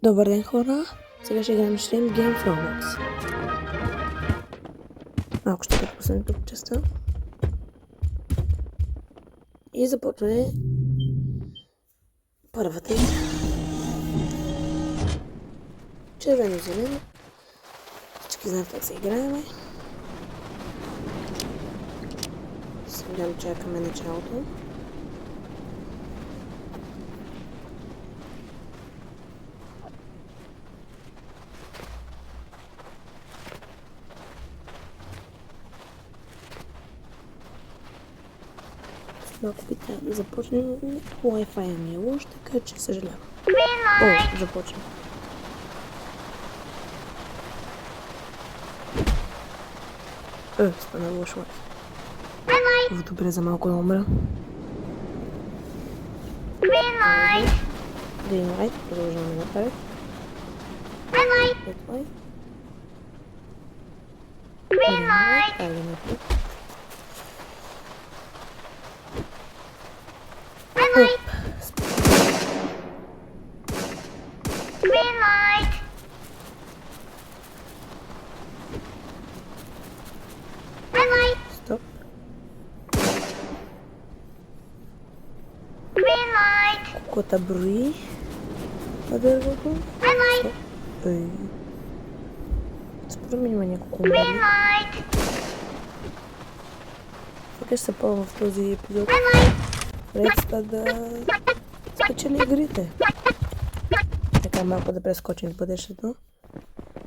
Добър ден, хора! Сега ще играем Shrimp Game в Roblox. Малко ще пропуснем тук частта. И започваме първата игра. Червено-зелено. Всички знаят как се играем. Сега чакаме началото. Малко би трябва да започнем. Wi-Fi ми е лош, така че съжалявам. О, започнем. Стана лош Wi-Fi. Добре, за малко да умра. Green light. Продължаваме напред. Red light. Green light. Айде напред. Green light. Red light. Стоп. Green light. Куката брои на дървото. Red light. Според мен има няколко Green умрели. light. Така ще се пълва в този епизод. Red light. Предста да спечели игрите. Така малко да прескочим в бъдещето.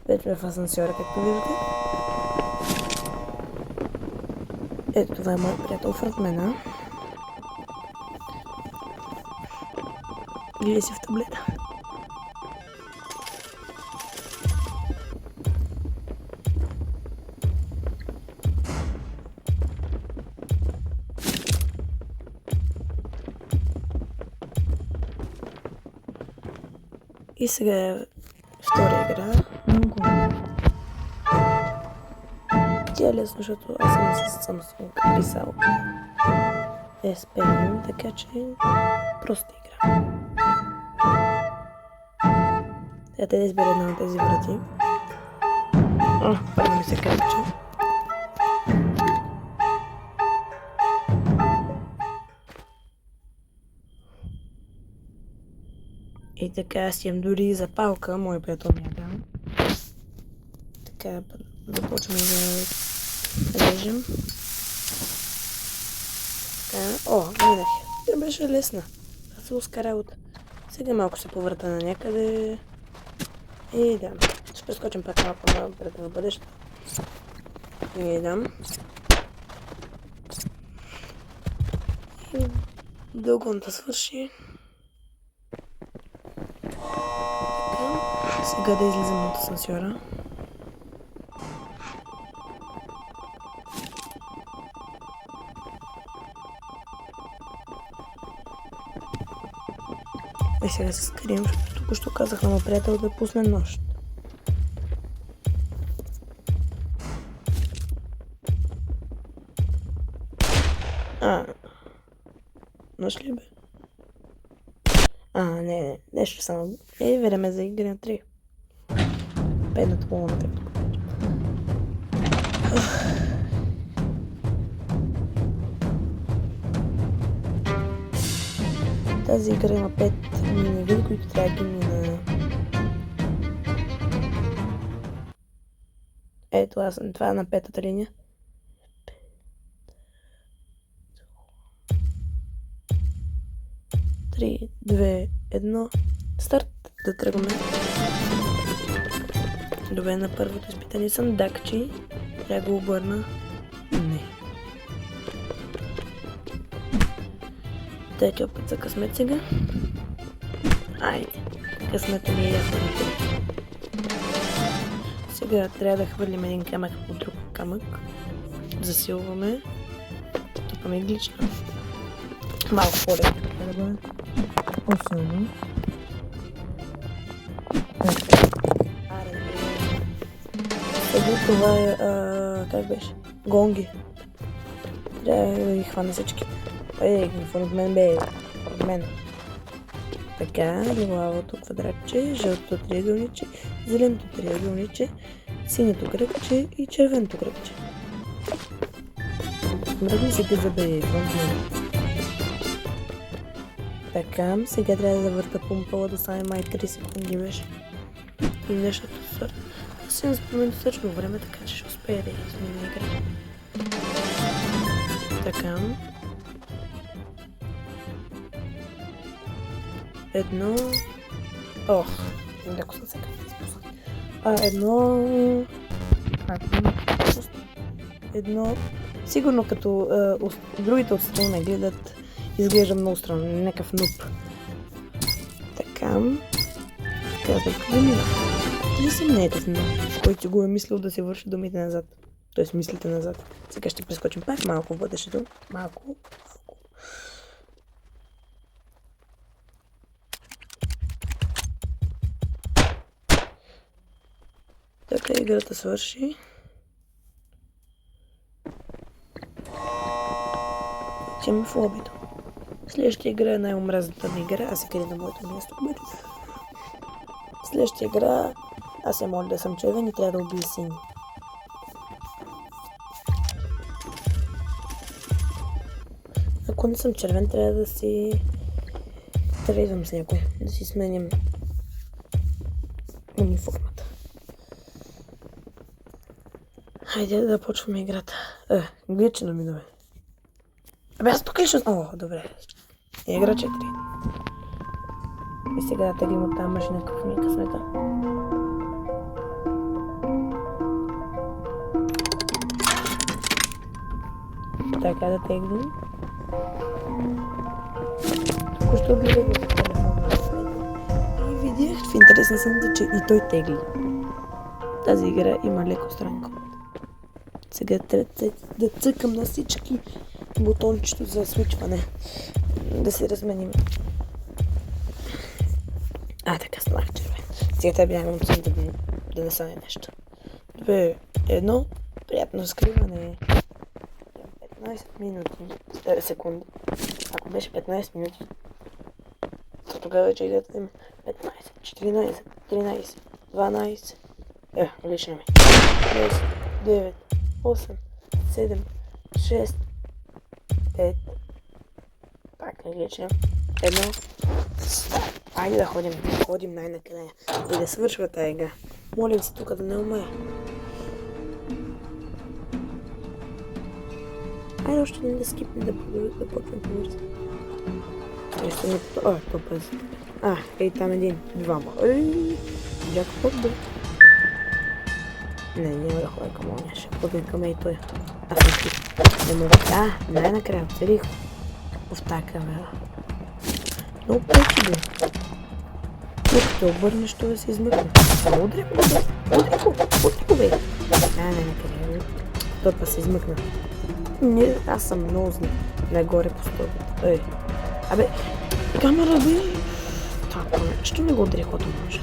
Вече сме в асансьора, както виждате. Ето това е моят приятел Франтмена. Гледай си в таблета. И сега е втора игра. Много. Тя е лесно, защото аз съм с Samsung рисалка. S Pen, така че проста игра. Сега те да избера една от тези врати. Първо ми се кръпче. И така аз имам дори запалка, мой приятел ми е дал. Така започваме да режем. Така, минах. Тя беше лесна. Това се ускара работа. Сега малко се повърта на някъде. И да. Ще прескочим пак малко напред в бъдещето. И дам. И дългонта свърши. Сега да излизам от асансьора. И сега се скрием, защото току-що казах на моят приятел да пусне нощ. Нощ ли бе? Не, нещо само. Време за игри на 3. Педната половина така. Тази игра има 5 мини-игри, които трябва да ги мина. Ето аз съм това на петата линия. 3, 2, 1, старт! Да тръгваме. Добре, на първото изпитание съм Дакчи. Трябва да го обърна. Не. Трети опит за късмет сега. Айде. Късмета ми е ясно. Сега трябва да хвърлим един камък по друг камък. Засилваме. Тупаме иглична. Малко по-леко трябва да бъде. По-силно. Сега това е, как беше? Гонги. Трябва да ги хвана всички. Какво от мен бе? От мен. Така, лилавото квадратче, жълтото триъгълниче, зеленото триъгълниче, синето кръгче и червеното кръгче. Мръдни си те забере, така, сега трябва да завърта пумпала да стане май 3 секунди беше. И нещото свърши. Аз имам спомен достатъчно време, така че ще успея да измина игра. Така. Едно... Ох, леко съм сега едно... Сигурно като другите отстрани ме гледат, изглежда много странно, някакъв нуп. Така. Казвам, не съм някакъв нуп, който го е мислил да се върши думите назад. Тоест мислите назад. Сега ще прескочим пак малко в бъдещето. Малко. Така играта свърши. Отиваме в лобито. Следващата игра е най-омразната ми игра. Аз се къде на моето място. Следващата игра аз се моля да съм червен и трябва да убия сини. Ако не съм червен, трябва да си трейдвам с някой. Да си сменим униформата. Хайде да почваме играта. Гличено ми дове. Абе аз тук ли ще... О, добре. Игра 4. И сега да теглим от тази машина, какво ми е късмета. Така да теглим. Току-що гледах в телефона. И видях в интерес на сънта, че и той тегли. Тази игра има леко странко. Сега трябва да цъкам на всички бутончето за свичване. Да се разменим. Така станах червен. Сега трябва бягам от сънта да не стане нещо. 2, 1. Приятно скриване. 15 минути. Секунди. Ако беше 15 минути, то тогава вече играта да има 15, 14, 13, 12. Лично ми. 10, 9, 8, 7, 6, 5. Пак не лично. 1. Айде да ходим най-накрая и да свършва тази игра. Молим се тук да не умре. Айде още не да скипне да почвам по-бързо. То пъзи. Ей там един, двама. Джакпот бе. Няма да ходя към оня, ще ходим към ей той. Аз съм скип. Не мога. Най-накрая оцелих в тази камера. Много пречи бе. Тук те обърнеш, ще да се измъкне. Удря го бе. Най-накрая. Той па се измъкна. Не, аз съм много зле. Нагоре по стълбата. Абе, камера бе. Така, що не го удря, когато може?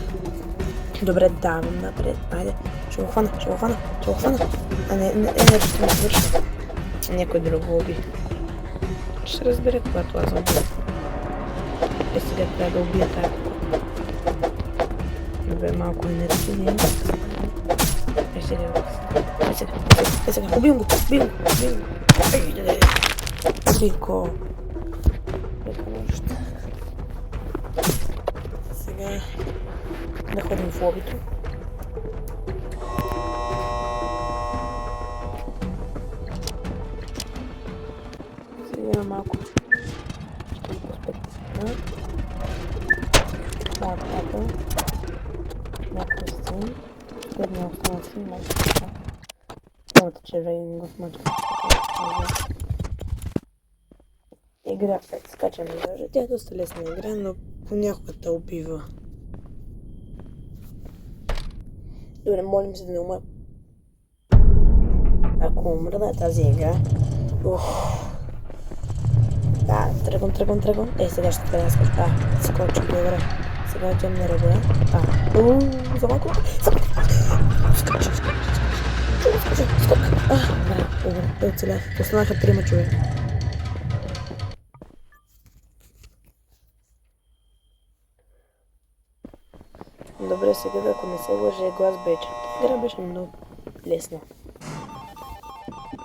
Добре, давам напред. Айде, ще го хвана. Не, ще ме свърши. Някой друг го уби. Ще разбере, когато аз убия. Сега трябва да убия тази. Добре, малко енергия. Сега. Убивам го. Трико. Сега да ходим в лобито. Сега малко ще поспективна. Моят приятел. Някакъв син. Следния остана син. Моята червен го смъчка. Игра 5. Скачаме даже. Тя е доста лесна игра, но понякога те убива. Добре, молим се да не умра. Ако умра на тази игра... Тръгвам. Сега ще трябва да скоча. Скоча, добре. Сега отивам на ръба. За малко. Скоча. Добре, оцелях. Останаха 3 човека. е сега, ако не се лъже, глас беча. Игра беше много лесна.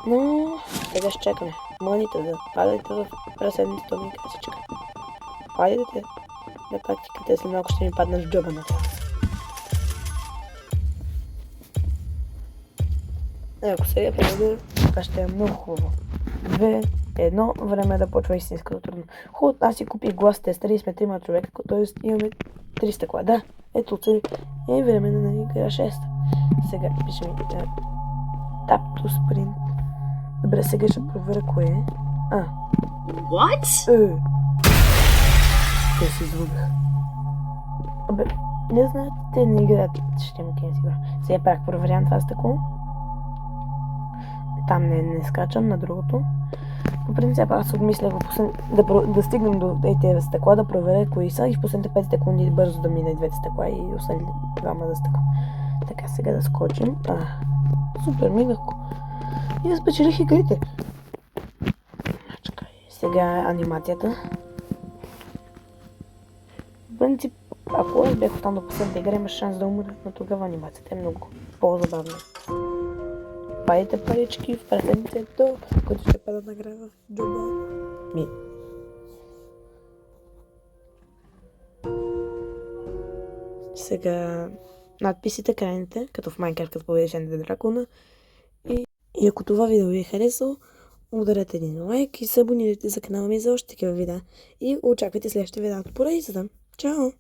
Но сега ще чакаме. Мъните да падайте в разседните ми касичка. Падайте. На практика те след малко ще ми паднат в джоба на това. Ако сега приеда, това ще е много хубаво. 2, 1, време е да почва истинското трудно. Хубаво, аз си купих глас тестър и сме 3 човека, т.е. имаме 3 стъкла. Да, ето се е време на игра 6. Сега пишем Tap to Sprint. Добре, сега ще проверя кое е. What? Те се изгубих. Абе, не знаят, те не играят. Ще му кем сигурно. Сега пак проверявам това стъкло. Там не скачам на другото. По принцип аз отмислях да стигнем до тези стъкла, да проверя кои са и в последните 5 секунди бързо да мине двете стъкла и останали двама да стъкам. Така, сега да скочим. Супер, минахко. И да спечелих игрите. Чакай, сега анимацията. В принцип, ако аз бях там до последната игра, имаш шанс да умра, но тогава анимацията е много по-забавна. Падите парички в презентето, които ще падат награда в джоба ми. Сега надписите крайните, като в Minecraft, като победиш дракона. И ако това видео ви е харесало, ударете един лайк и се абонирайте за канала ми за още такива видеа. И очаквайте следващите видеа от поредицата. Чао!